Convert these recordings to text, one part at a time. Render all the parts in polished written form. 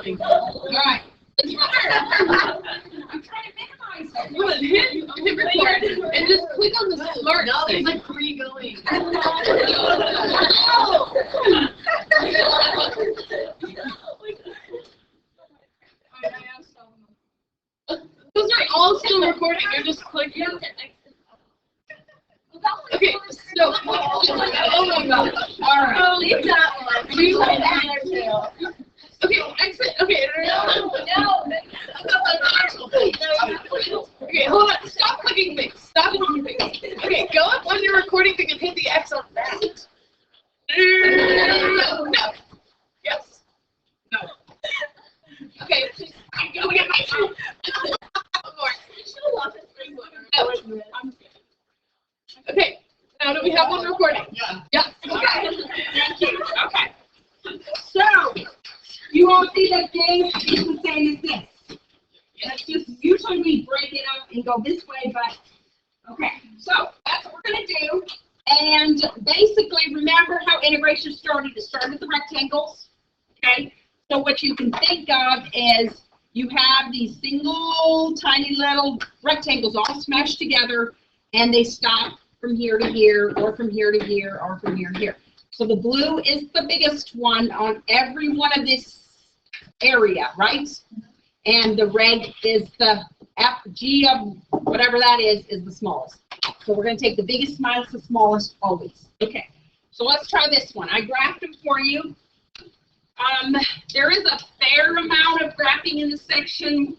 All right. I'm trying to minimize it. Well, hit record and just click on the smart. No, there's like 3 going. Those are all still recording. You're just clicking. Okay, so oh my god. All right. Leave that one. Okay, exit. Okay, No. okay, hold on. Stop clicking things. Stop clicking things. Okay, go up on your recording thing and hit the X on that. No. Yes. No. Okay. I'm going to get my phone. One more. Okay. Now do we have one recording? Yeah. Yes. Okay. Thank you. Okay. So, you all see that game is the same as this. That's just, usually we break it up and go this way, but, okay. So, that's what we're going to do. And basically, remember how integration started? It started with the rectangles, okay? So what you can think of is you have these single tiny little rectangles all smashed together, and they stop from here to here, or from here to here, or from here to here. So the blue is the biggest one on every one of this area, right? And the red is the G of whatever that is the smallest. So we're going to take the biggest minus the smallest always. Okay, so let's try this one. I graphed them for you. There is a fair amount of graphing in this section.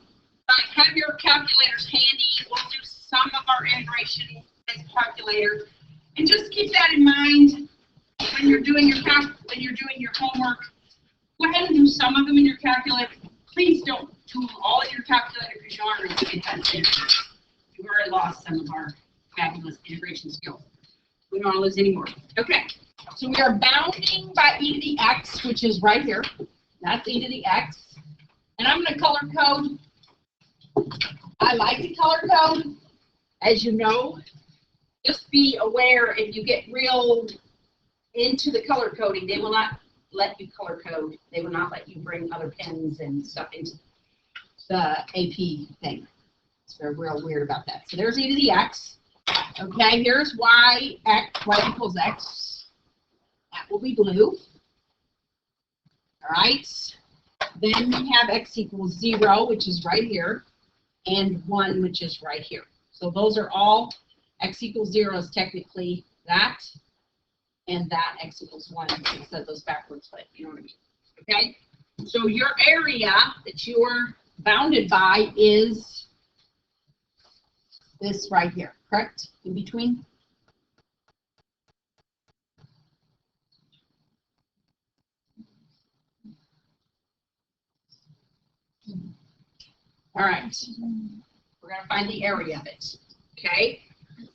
Have your calculators handy. We'll do some of our integration as calculator. And just keep that in mind when you're doing your homework. Go ahead and do some of them in your calculator. Please don't do all in your calculator because you aren't going to get that in. You've already lost some of our fabulous integration skills. We don't want to lose any more. Okay, so we are bounding by e to the x, which is right here. That's e to the x. And I'm going to color code. I like to color code. As you know, just be aware if you get real into the color coding, they will not let you color code. They will not let you bring other pens and stuff into the AP thing. So they're real weird about that. So there's e to the x. Okay, here's y equals x. That will be blue. All right. Then we have x equals 0, which is right here, and 1, which is right here. So those are all, x equals 0 is technically that, and that x equals 1. I said those backwards, but you know what I mean. Okay? So your area that you're bounded by is this right here, correct? In between? All right. We're going to find the area of it. Okay?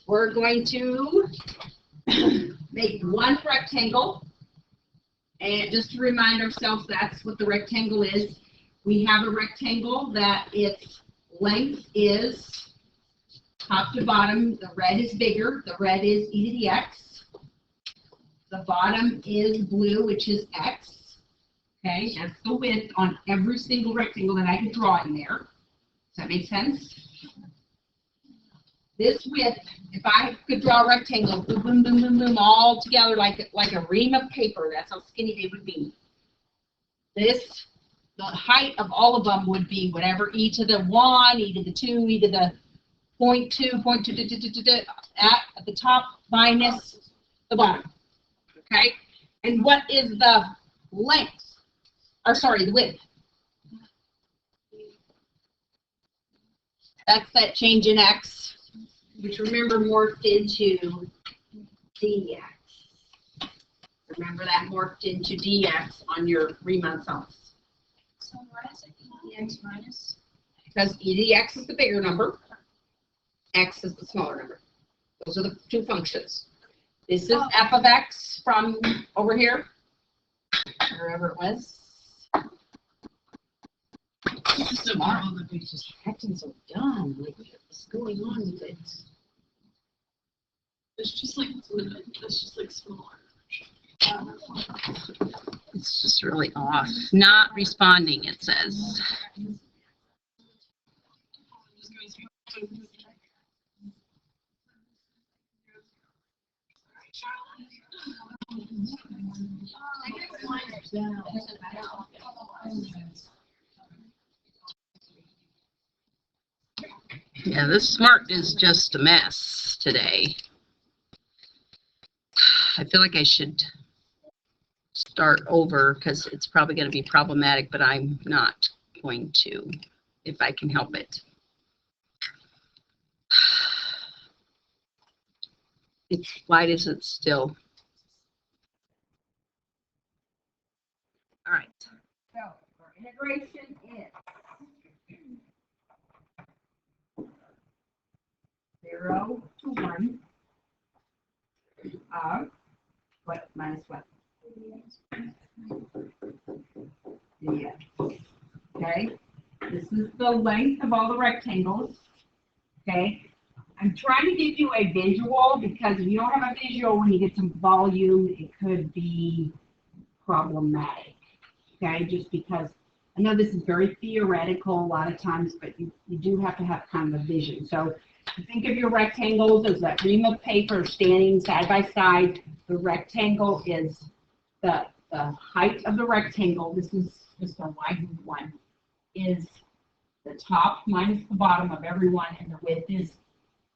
We're going to make one rectangle. And just to remind ourselves, that's what the rectangle is. We have a rectangle that its length is top to bottom. The red is bigger. The red is e to the x. The bottom is blue, which is x. Okay, that's the width on every single rectangle that I could draw in there. Does that make sense? This width, if I could draw a rectangle, boom, boom, boom, boom, boom, all together like a ream of paper, that's how skinny they would be. This, the height of all of them would be whatever e to the 1, e to the 2, e to the 0.2, 0.2, at the top minus the bottom. Okay? And what is the length? Or sorry, the width. That's that change in x, which remember morphed into dx. Remember that morphed into dx on your Riemann sums. So why is it dx minus? Because e to the x is the bigger number, x is the smaller number. Those are the two functions. This is f of x from over here, wherever it was. So marvel that we just Acting so dumb. Like, what's going on with it? It's just like smaller. It's just really off. Not responding, it says. Yeah, this Smart is just a mess today. I feel like I should start over because it's probably going to be problematic, but I'm not going to if I can help it. Why is it still? All right. So, our integration is 0 to 1 of what minus what? Yeah. Okay. This is the length of all the rectangles. Okay. I'm trying to give you a visual because if you don't have a visual, when you get some volume, it could be problematic. Okay, just because I know this is very theoretical a lot of times, but you do have to have kind of a vision. So think of your rectangles as that ream of paper standing side by side. The rectangle is the height of the rectangle. This is just a widened one, is the top minus the bottom of every one, and the width is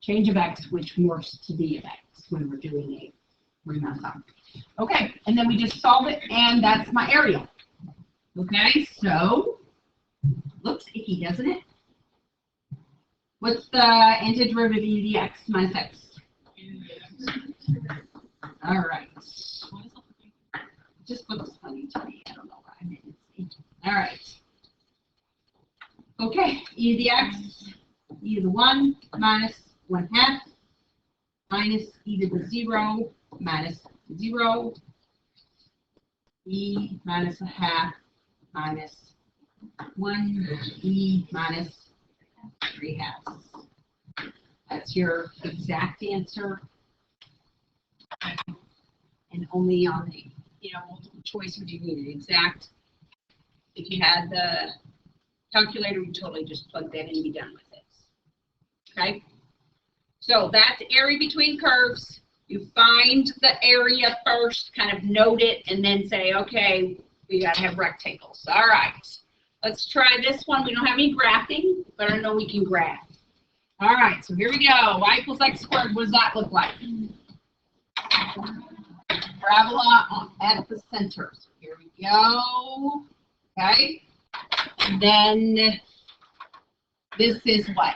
change of x, which morphs to d of x when we're doing a ring on top. Okay, and then we just solve it, and that's my area. Okay, so, looks icky, doesn't it? What's the antiderivative of e to the x minus x? All right. Just looks funny to me. I don't know why. I mean, it's all right. Okay, e to the x, e to the 1 minus 1/2 minus e to the 0 minus 0, e minus 1/2 minus 1, e minus 3/2. That's your exact answer. And only on the, multiple choice would you need an exact. If you had the calculator, you totally just plug that in and be done with it. Okay? So that's area between curves. You find the area first, kind of note it, and then say, okay, we got to have rectangles. All right. Let's try this one. We don't have any graphing, but I know we can graph. All right, so here we go. Y equals x squared. What does that look like? Parabola at the center. So here we go. Okay. And then this is what?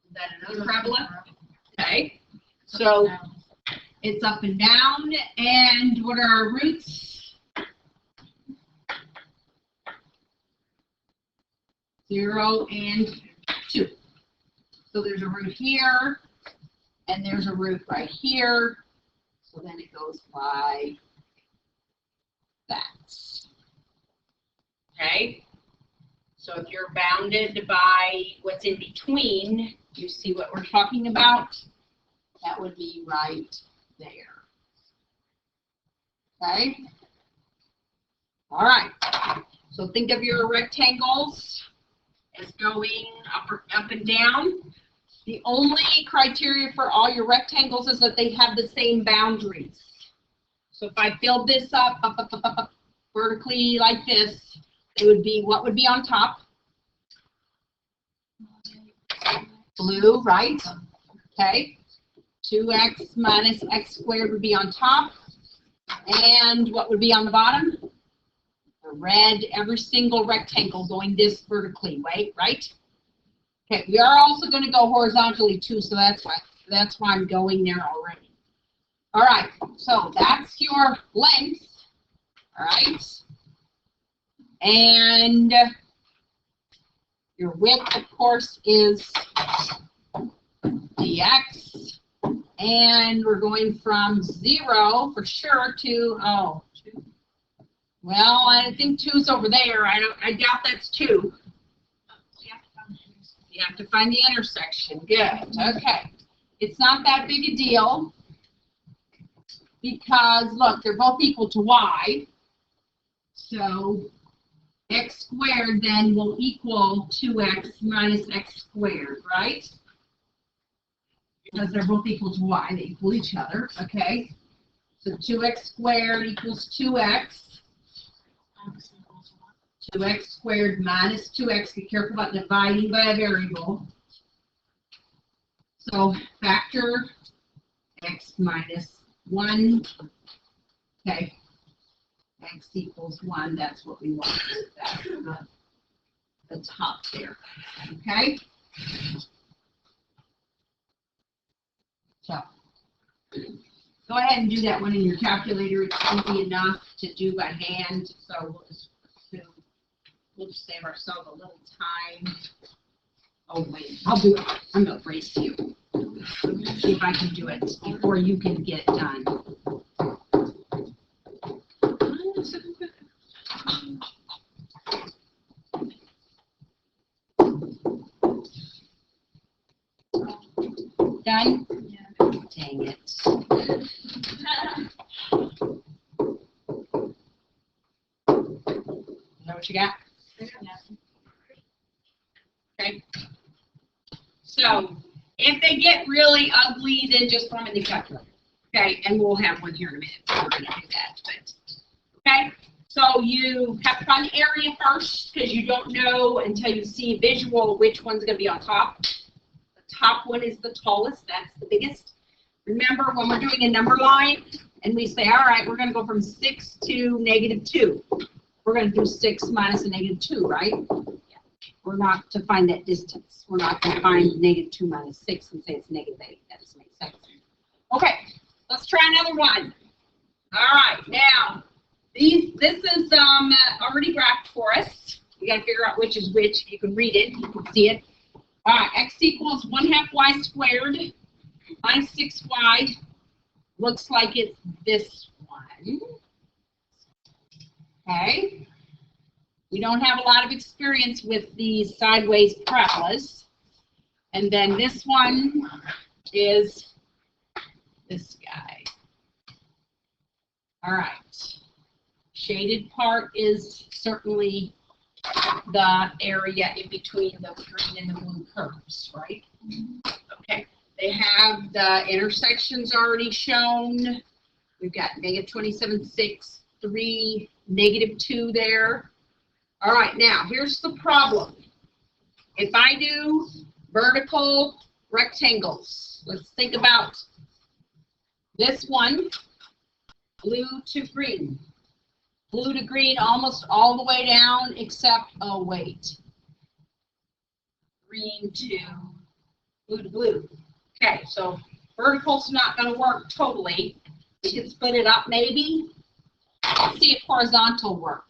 Is that another parabola? Okay. So it's up and down. And what are our roots? 0 and 2. So there's a root here, and there's a root right here. So then it goes by that. Okay? So if you're bounded by what's in between, you see what we're talking about? That would be right there. Okay? All right. So think of your rectangles as going up and down. The only criteria for all your rectangles is that they have the same boundaries. So if I build this up vertically like this, it would be, what would be on top? Blue, right? Okay. 2x minus x squared would be on top. And what would be on the bottom? The red, every single rectangle going this vertically, right? Okay, we are also going to go horizontally too, so that's why I'm going there already. All right, so that's your length, all right? And your width, of course, is dx. And we're going from 0 for sure to, well, I think 2's over there. I doubt that's 2. You have to find the intersection. Good. Okay. It's not that big a deal because, look, they're both equal to y. So x squared then will equal 2x minus x squared, right? Because they're both equal to y, they equal each other, okay? So 2x squared equals 2x. 2x squared minus 2x, be careful about dividing by a variable. So factor x minus 1, okay, x equals 1, that's what we want, that's the top there, okay? So, go ahead and do that one in your calculator, it's easy enough to do by hand, so we'll just save ourselves a little time. Oh wait, I'll do it, I'm gonna race you. See if I can do it before you can get it done. Done? Yeah. Dang it. Is that what you got? Okay. So, if they get really ugly, then just throw them in the calculator. Okay, and we'll have one here in a minute. We're going to do that. But, okay, so you have to find the area first because you don't know until you see visual which one's going to be on top. The top one is the tallest. That's the biggest. Remember, when we're doing a number line and we say, all right, we're going to go from 6 to -2. We're going to do 6 minus a -2, right? We're not to find that distance. We're not going to find -2 minus 6 and say it's -8. That doesn't make sense. Okay, let's try another one. All right, now, this is already graphed for us. We got to figure out which is which. You can read it. You can see it. All right, x equals 1/2 y squared minus 6y. Looks like it's this one. Okay. We don't have a lot of experience with these sideways parabolas. And then this one is this guy. All right. Shaded part is certainly the area in between the green and the blue curves, right? Okay. They have the intersections already shown. We've got -27.6, 3, -2 there. All right, now here's the problem. If I do vertical rectangles, let's think about this one, blue to green. Blue to green almost all the way down except, oh wait, green to blue. Okay, so vertical's not going to work totally. We can split it up maybe. Let's see if horizontal work.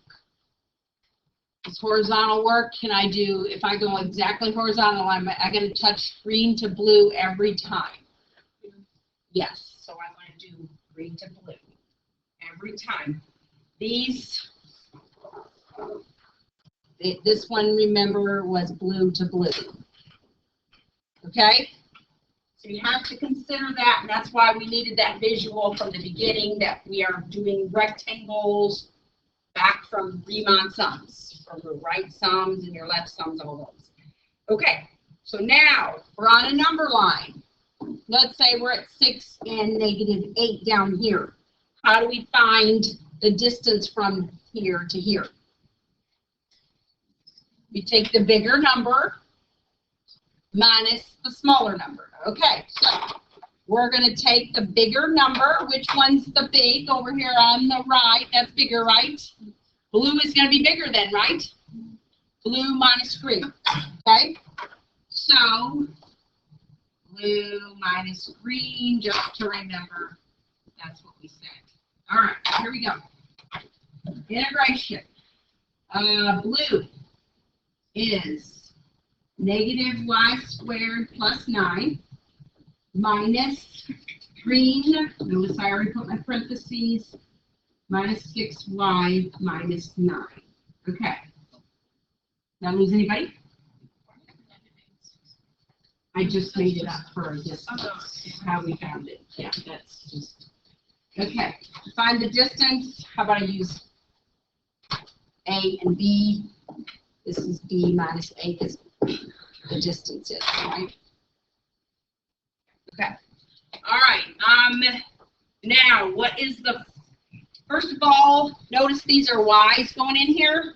Does horizontal work? Can I do, if I go exactly horizontal, I'm going to touch green to blue every time. Yes, so I'm going to do green to blue every time. These, this one, remember, was blue to blue. Okay? So you have to consider that, and that's why we needed that visual from the beginning, that we are doing rectangles back from Riemann sums, from your right sums and your left sums, all those. Okay, so now we're on a number line. Let's say we're at 6 and -8 down here. How do we find the distance from here to here? We take the bigger number minus the smaller number. Okay, so we're going to take the bigger number. Which one's the big over here on the right? That's bigger, right? Blue is going to be bigger then, right? Blue minus green. Okay, so blue minus green, just to remember, that's what we said. All right, here we go. Integration. Blue is -y squared plus 9 minus green, notice I already put my parentheses, minus 6y minus 9. Okay. Did I lose anybody? I just made it up for a distance. Is how we found it. Yeah, that's just, okay. Find the distance. How about I use A and B? This is B minus A because the distance is, right? Okay. All right. Now, what is the, first of all, notice these are Y's going in here.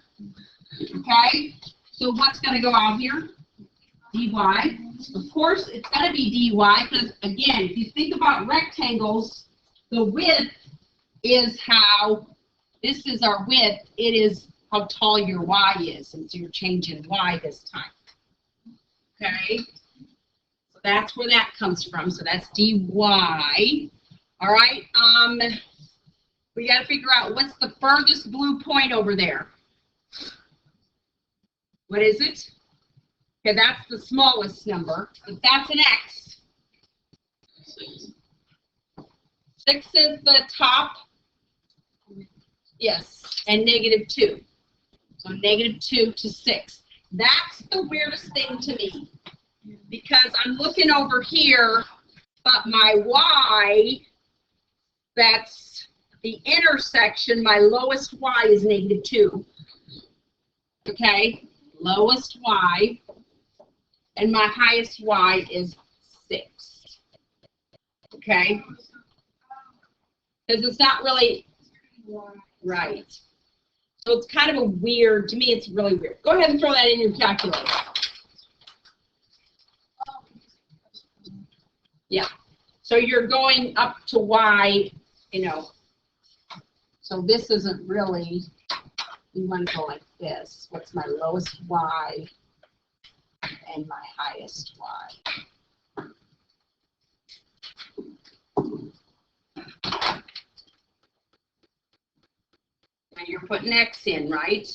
Okay. So what's going to go out here? dy. Of course, it's going to be dy because, again, if you think about rectangles, the width is how, this is our width, it is how tall your y is, and so you're changing y this time. Okay? So that's where that comes from, so that's dy. All right, we got to figure out what's the furthest blue point over there. What is it? Okay, that's the smallest number. If that's an x, 6 is the top. Yes, and -2. So -2 to 6. That's the weirdest thing to me. Because I'm looking over here, but my y, that's the intersection, my lowest y is -2. Okay, lowest y. And my highest y is 6. Okay? Because it's not really right. So it's kind of a weird, to me it's really weird. Go ahead and throw that in your calculator. Yeah. So you're going up to y, you know. So this isn't really, you want to go like this. What's my lowest y? And my highest y. And you're putting x in, right?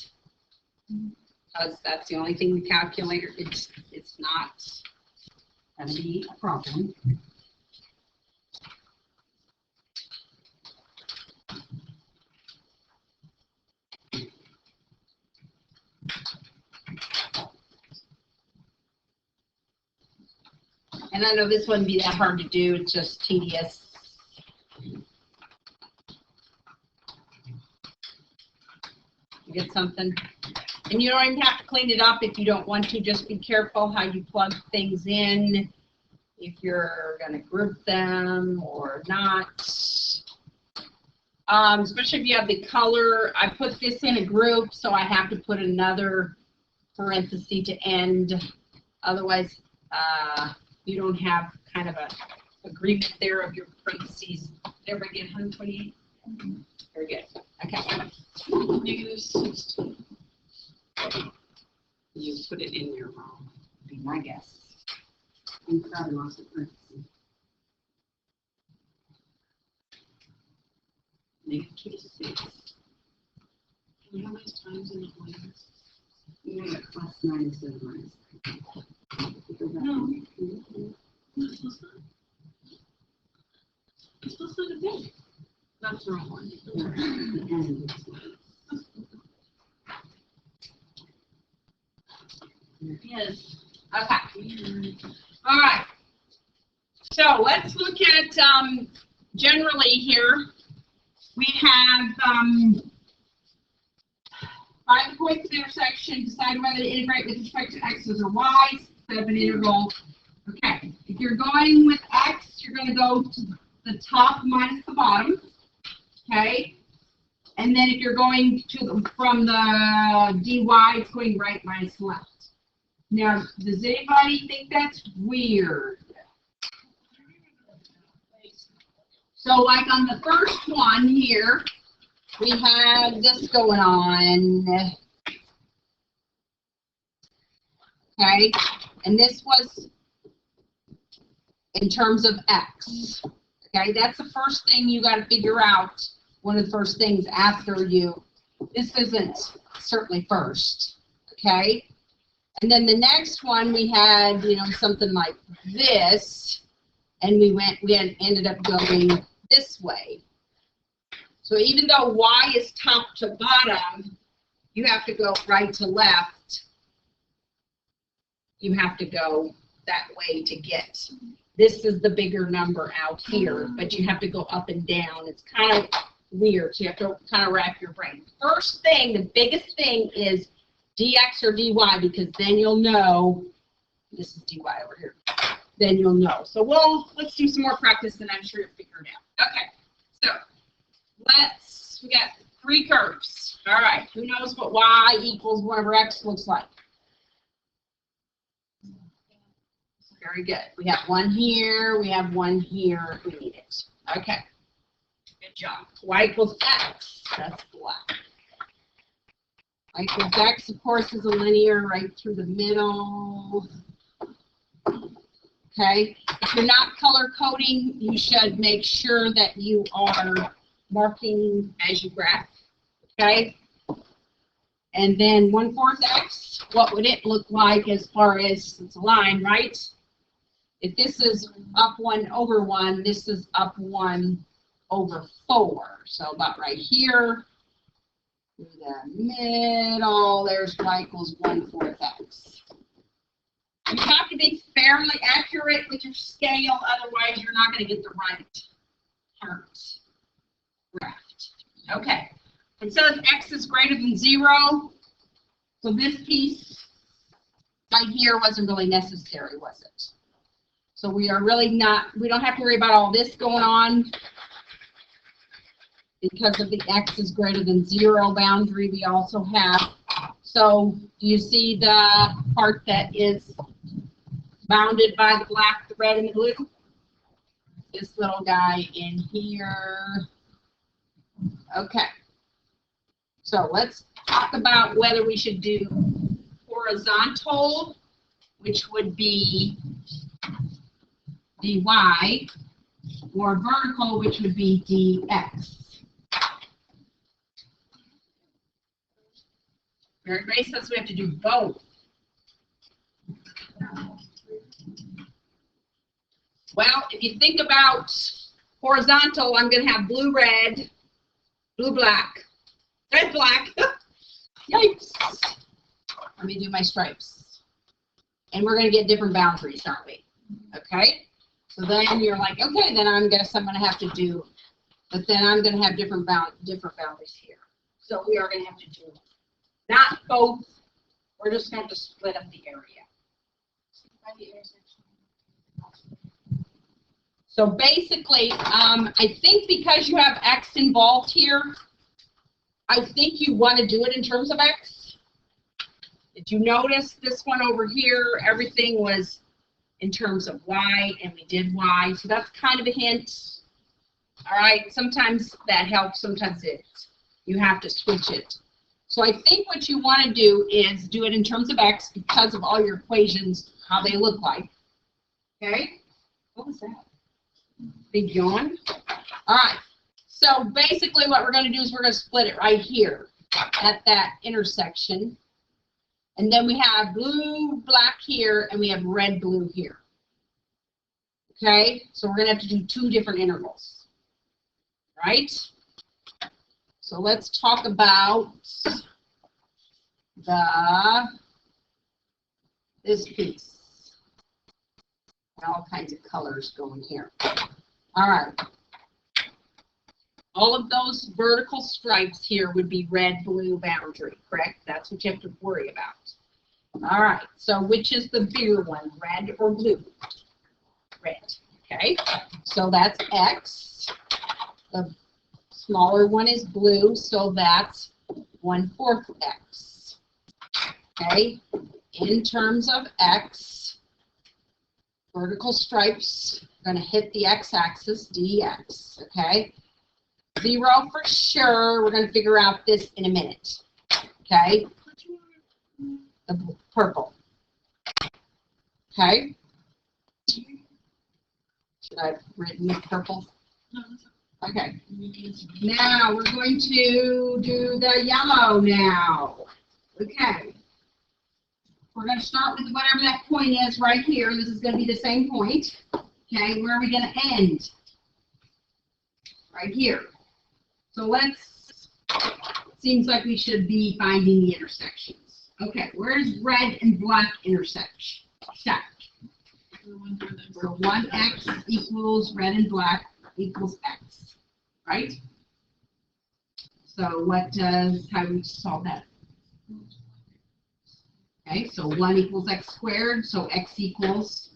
Because that's the only thing the calculator, it's not going to be a problem. And I know this wouldn't be that hard to do, it's just tedious. You get something? And you don't even have to clean it up if you don't want to, just be careful how you plug things in, if you're going to group them or not. Especially if you have the color, I put this in a group, so I have to put another parenthesis to end, otherwise, you don't have kind of a agreement there of your parentheses. Did everybody get 128? Very good. Okay. -16. You put it in there wrong, would be my guess. You probably lost a parenthesis. -6. How many times in the minus? Yeah, +9 instead of minus. No. It's supposed to be. That's the wrong one. Yes. Okay. All right. So let's look at generally here. We have 5 points of intersection. Decide whether to integrate with respect to x's or y's. Set up an integral. Okay. If you're going with x, you're going to go to the top minus the bottom. Okay. And then if you're going to from the dy, it's going right minus left. Now, does anybody think that's weird? So, like on the first one here, we have this going on. Okay, and this was in terms of x. Okay, that's the first thing you got to figure out. One of the first things after you, this isn't certainly first. Okay, and then the next one we had, you know, something like this, and we ended up going this way. So even though y is top to bottom, you have to go right to left. You have to go that way to get. This is the bigger number out here, but you have to go up and down. It's kind of weird, so you have to kind of wrap your brain. First thing, the biggest thing is dx or dy, because then you'll know, this is dy over here, then you'll know. So let's do some more practice and I'm sure you'll figure it out. Okay, so we got 3 curves. All right, who knows what y equals 1 over x looks like? Very good. We have one here, we have one here, we need it. Okay, good job. Y equals x, that's black. Y equals x, of course, is a linear right through the middle. Okay, if you're not color coding, you should make sure that you are marking as you graph. Okay, and then 1/4 x, what would it look like as far as it's a line, right? If this is up 1 over 1, this is up 1 over 4. So about right here, through the middle, there's y equals 1/4 x. You have to be fairly accurate with your scale, otherwise you're not going to get the right terms graphed. Okay, it says x is greater than 0, so this piece right here wasn't really necessary, was it? So we are really not, we don't have to worry about all this going on because of the x is greater than 0 boundary we also have. So do you see the part that is bounded by the black, the red, and the blue? This little guy in here. Okay. So let's talk about whether we should do horizontal, which would be dy, or vertical, which would be dx. Everybody says we have to do both. Well, if you think about horizontal, I'm going to have blue, red, blue, black, red, black. Yikes. Let me do my stripes. And we're going to get different boundaries, aren't we? Okay. So then you're like, okay, then I'm going to have to do, but then I'm going to have different boundaries here. So we are going to have to do not both. We're just going to split up the area. So basically, I think because you have x involved here, I think you want to do it in terms of x. Did you notice this one over here, everything was in terms of y, and we did y, so that's kind of a hint. All right, sometimes that helps, sometimes you have to switch it. So I think what you want to do is do it in terms of x because of all your equations, how they look like. Okay? What was that? Big yawn? All right. So basically what we're going to do is we're going to split it right here at that intersection. And then we have blue, black here, and we have red, blue here. Okay? So we're going to have to do 2 different intervals. Right? So let's talk about this piece. All kinds of colors going here. All right. All of those vertical stripes here would be red, blue boundary, correct? That's what you have to worry about. All right. So which is the bigger one, red or blue? Red. Okay. So that's x. The smaller one is blue, so that's 1/4 x. Okay. In terms of x, vertical stripes are going to hit the x-axis, dx, okay? 0 for sure. We're going to figure out this in a minute, okay? The purple, okay? Should I have written purple? Okay. Now we're going to do the yellow now. Okay. We're going to start with whatever that point is right here. This is going to be the same point. Okay, where are we going to end? Right here. So let's, seems like we should be finding the intersections. Okay, where's red and black intersection? So 1x equals red and black equals x, right? So how do we solve that? Okay, so 1 equals x squared, so x equals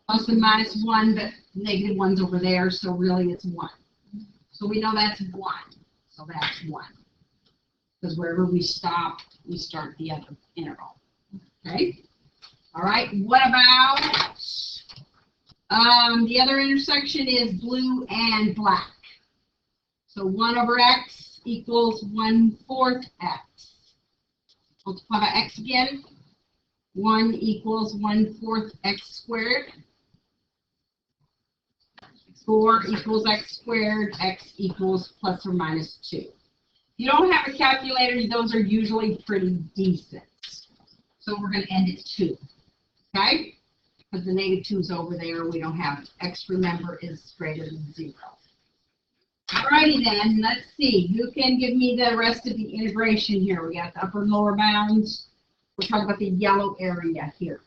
plus and minus 1, but negative 1's over there, so really it's 1. So we know that's 1, so that's 1. Because wherever we stop, we start the other integral. Okay? All right, what about the other intersection is blue and black. So 1 over x equals 1/4 x. Multiply by x again. 1 equals 1/4 x squared. 4 equals x squared. X equals plus or minus 2. If you don't have a calculator, those are usually pretty decent. So we're going to end at 2. Okay? Because the negative 2 is over there. We don't have x, remember, is greater than 0. Alrighty then, let's see. Who can give me the rest of the integration here? We got the upper and lower bounds. We're talking about the yellow area here.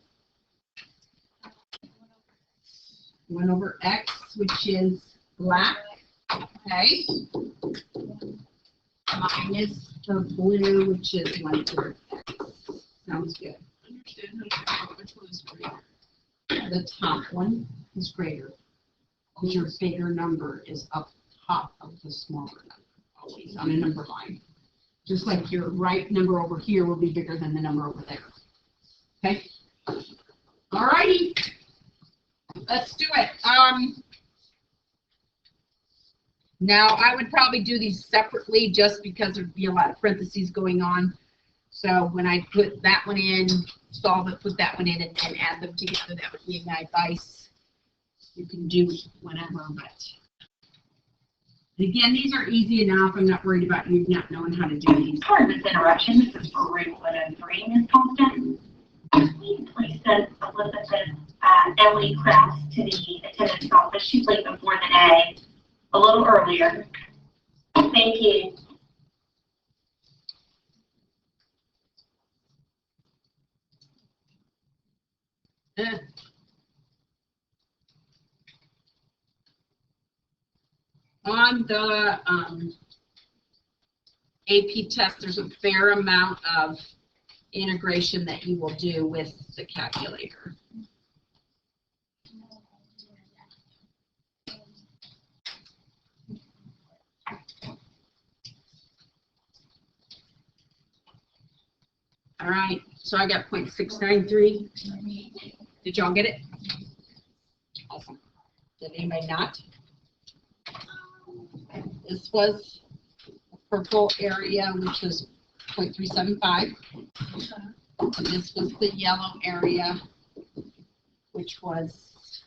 1 over x, which is black. Okay. Minus the blue, which is 1/4 x. Sounds good. Which one is greater? The top one is greater. Because your bigger number is up top of the smaller number, always on a number line. Just like your right number over here will be bigger than the number over there. Okay? Alrighty. Let's do it. Now, I would probably do these separately just because there'd be a lot of parentheses going on. So when I put that one in, solve it, put that one in, and add them together, that would be my advice. You can do whatever, but again, these are easy enough. I'm not worried about you not knowing how to do these. Pardon this interruption. This is for room 103, Ms. Thompson. Please send Elizabeth Emily Krause to the attendance office. She's late before the day, a little earlier. Thank you. On the AP test, there's a fair amount of integration that you will do with the calculator. All right, so I got 0.693. Did y'all get it? Awesome. Did anybody not? This was purple area, which was 0.375. And this was the yellow area, which was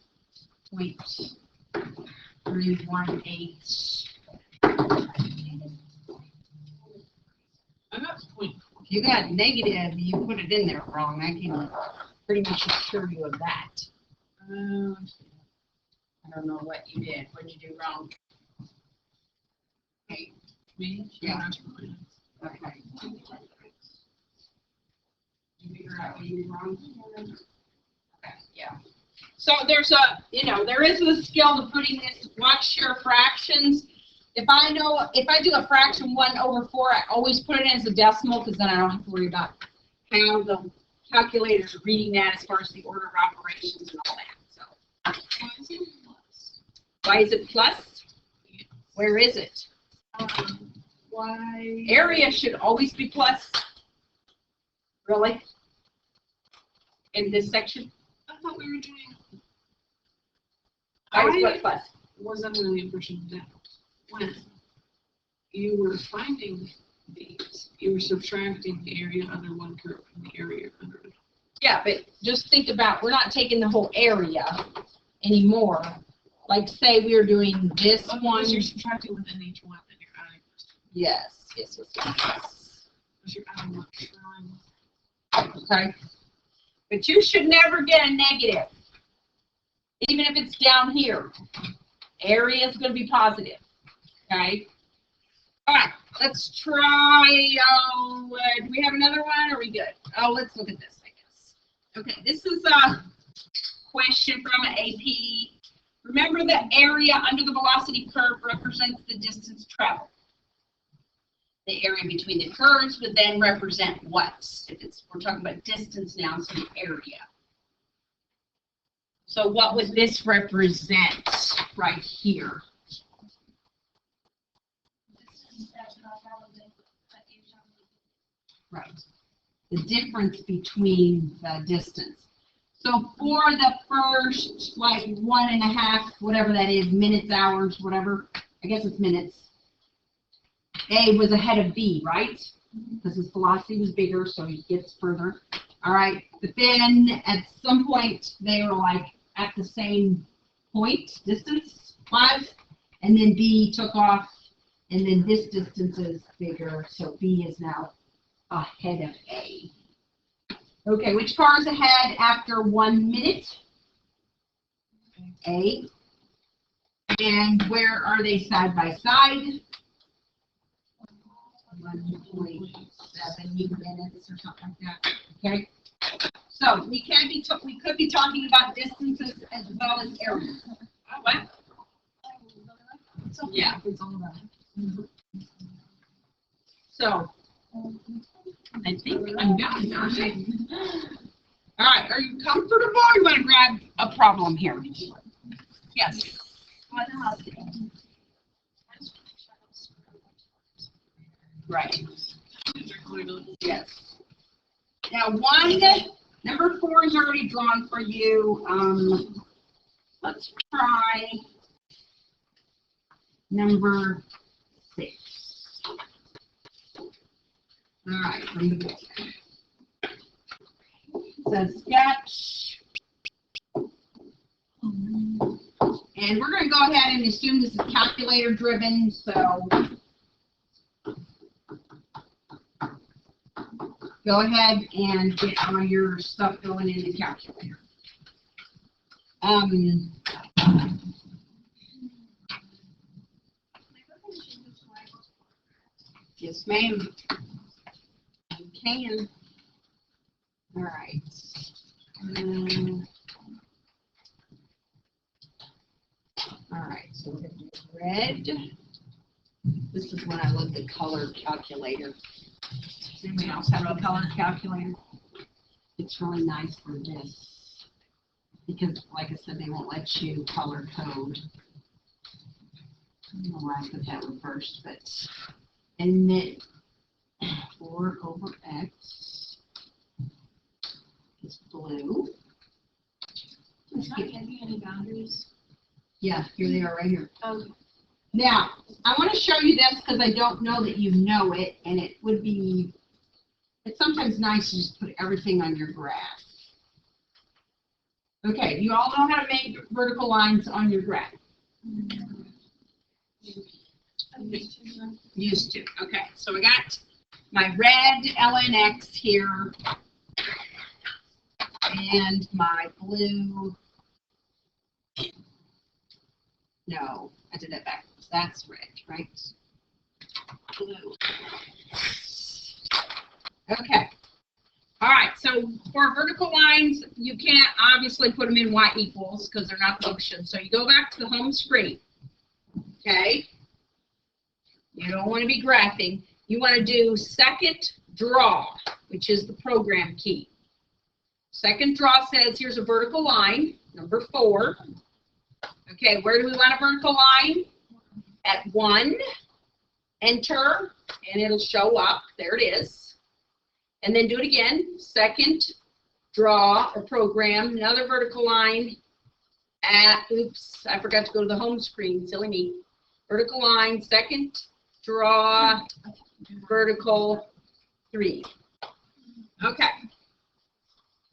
0.318. I'm at 0.4. If you got negative, you put it in there wrong. I can pretty much assure you of that. I don't know what you did. What did you do wrong? Okay. Me? Yeah. Okay. You figure out what you did wrong? Okay, yeah. So there's there is a skill to putting this, watch your fractions. If I do a fraction 1/4, I always put it in as a decimal because then I don't have to worry about how the calculator's reading that as far as the order of operations and all that. So why is it plus? Where is it? Why? Area should always be plus. Really? In this section? I thought we were doing. Why is what plus? Was under the impression that when you were finding these, you were subtracting the area under one curve from the area under it. Yeah, but just think about, we're not taking the whole area anymore. Like, say we were doing this one. You're subtracting within each one, and you're adding. Yes. Because you're adding one shrine. Okay. But you should never get a negative, even if it's down here. Area is going to be positive. Okay. All right. Let's try. Do we have another one? Or are we good? Oh, let's look at this, I guess. Okay. This is question from an AP. Remember the area under the velocity curve represents the distance traveled. The area between the curves would then represent what? If it's, we're talking about distance now, so the area. So what would this represent right here? Right. The difference between the distance. So for the first, like 1.5, whatever that is, minutes, hours, whatever, I guess it's minutes, A was ahead of B, right? Because his velocity was bigger, so he gets further. All right, but then at some point, they were like at the same point, distance-wise, and then B took off, and then this distance is bigger, so B is now ahead of A. Okay, which car is ahead after 1 minute? A. And where are they side by side? 1.7 minutes or something like that. Okay. So we could be talking about distances as well as areas. What? Yeah. So I think I'm done. All right. Are you comfortable? Or you want to grab a problem here? Yes. Right. Yes. Now, number 4 is already drawn for you. Let's try number 6. All right, from the book. It says sketch. And we're going to go ahead and assume this is calculator driven, so go ahead and get all your stuff going in the calculator. Yes, ma'am. You can. All right. All right, so we're going to do red. This is when I looked at color calculator. Does anybody else have a color calculator? It's really nice for this because, like I said, they won't let you color code. I don't know why I put that one first, but and then 4 over x is blue. It's not giving you any boundaries. Yeah, here they are right here. Okay. Now, I want to show you this because I don't know that you know it, and it would be, it's sometimes nice to just put everything on your graph. Okay, you all know how to make vertical lines on your graph? Used to. Okay, so we got my red LNX here, and my blue. No, I did that backwards. That's red, right? Blue. Okay. All right, so for vertical lines, you can't obviously put them in y equals because they're not functions. So you go back to the home screen. Okay? You don't want to be graphing. You want to do second draw, which is the program key. Second draw says here's a vertical line, number 4. Okay, where do we want a vertical line? At 1, enter, and it'll show up. There it is. And then do it again. Second, draw or program, another vertical line at, oops, I forgot to go to the home screen, silly me. Vertical line, second, draw, vertical, 3. Okay.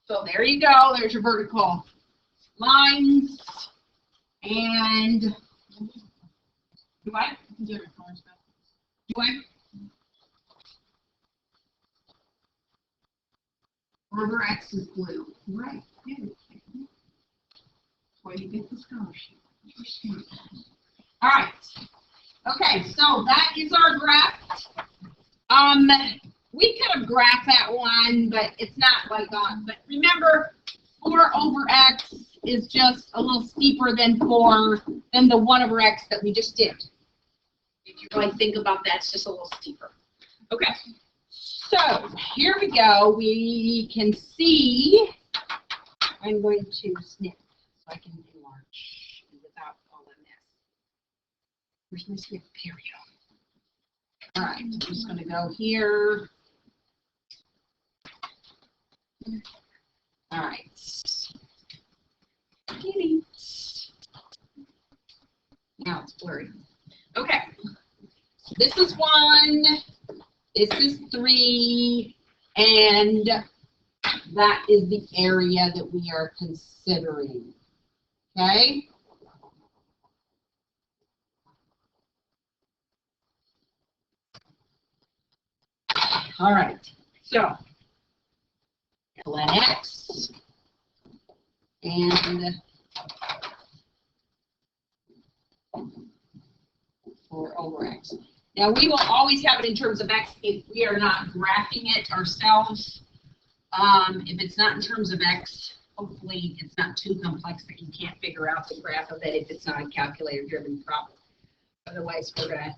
So there you go. There's your vertical lines. And do I? Do I? Order X is blue. Right. Where you get the scholarship. All right. Okay, so that is our graph. We could have graphed that one, but it's not like on. But remember, 4 over X is just a little steeper than the 1 over x that we just did. If you really think about that, it's just a little steeper. Okay, so here we go. We can see, I'm going to snip so I can enlarge without all the mess. Where's my snip? Here we go. All right, I'm just going to go here. All right. Now it's blurry. Okay. This is 1, this is 3, and that is the area that we are considering. Okay? All right. So, ln x and 4 over x. Now, we will always have it in terms of x if we are not graphing it ourselves. If it's not in terms of x, hopefully it's not too complex that you can't figure out the graph of it if it's not a calculator-driven problem. Otherwise, we're going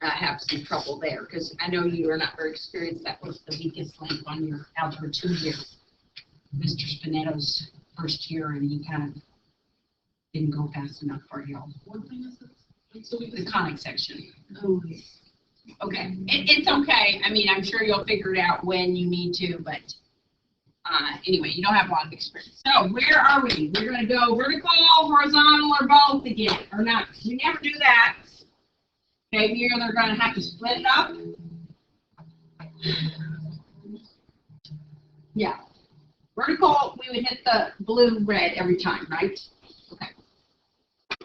to have some trouble there, because I know you are not very experienced. That was the weakest link on your Algebra 2 year, Mr. Spinetto's first year, and he kind of didn't go fast enough for you. What thing is this? The conic section. Oh, Okay, it's okay. I mean, I'm sure you'll figure it out when you need to, but anyway, you don't have a lot of experience. So where are we? We're going to go vertical, horizontal, or both again, or not. We never do that. Okay, we're either going to have to split it up. Yeah. Vertical, we would hit the blue, red every time, right? Okay.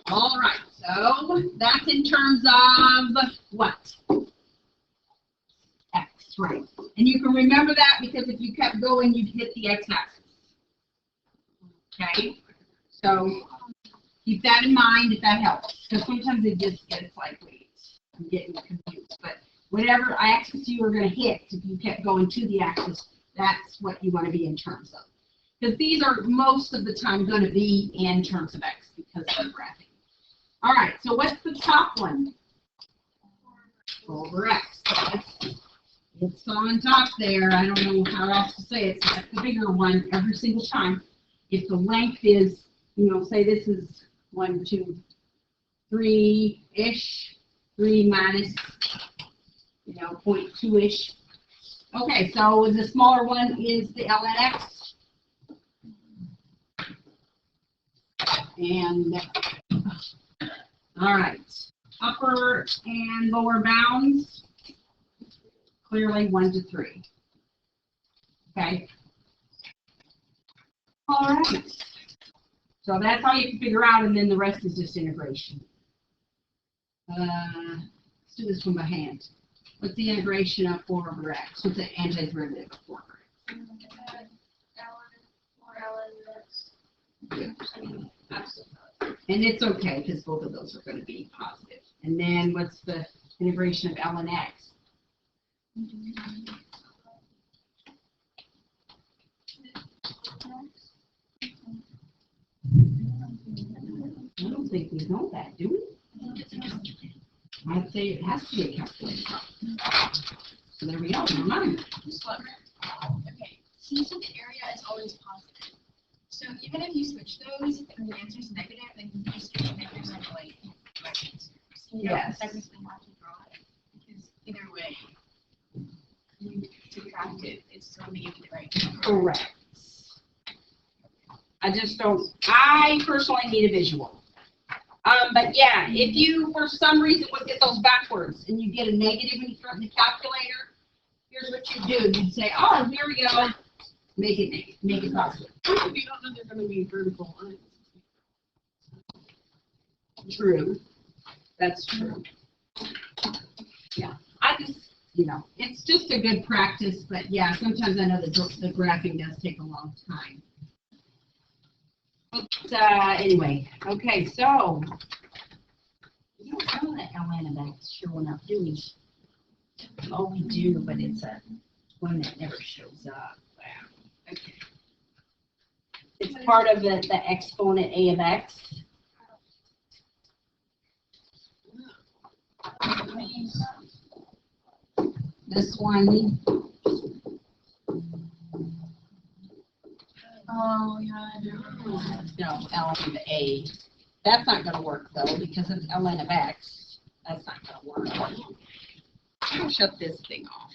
All right, so that's in terms of what? X, right. And you can remember that because if you kept going, you'd hit the x-axis. Okay? So keep that in mind if that helps. Because sometimes it just gets like, wait, I'm getting confused. But whatever axis you were going to hit, if you kept going to the axis, that's what you want to be in terms of. Because these are most of the time going to be in terms of x because of graphing. All right, so what's the top one? Over x. It's on top there. I don't know how else to say it. So that's the bigger one every single time. If the length is, you know, say this is 1, 2, 3-ish, 3 minus, you know, 0.2-ish. Okay, so the smaller one is the ln x. And all right, upper and lower bounds, clearly 1 to 3. Okay. All right. So that's all you can figure out, and then the rest is just integration. Let's do this one by hand. What's the integration of 4 over x? What's the antiderivative of 4 over x? And it's okay, because both of those are going to be positive. And then what's the integration of ln x? I don't think we know that, do we? I'd say it has to be a calculator problem. So there we go, never mind. Okay, since the area is always positive, so even if you switch those and the answer is negative, then you just switch negatives on the like directions. So you Yes. don't technically have to draw it, because either way, you subtract it, it's still going to give you the right number. Correct. I personally need a visual. But yeah, if you, for some reason, would get those backwards and you get a negative when you throw it in the calculator, here's what you do. You'd say, oh, here we go. Make it negative, make it positive. if you don't know they're going to be vertical lines. True. That's true. Yeah. I just, you know, it's just a good practice, but yeah, sometimes I know the graphing does take a long time. But anyway, okay, so you don't know that ln of x showing up, do we? Oh, we do, but it's a one that never shows up. Wow. Okay. It's is part of the exponent a of x. This one, Oh, yeah, I know. ln of a. That's not gonna work though, because it's ln of x. That's not gonna work. I'll shut this thing off.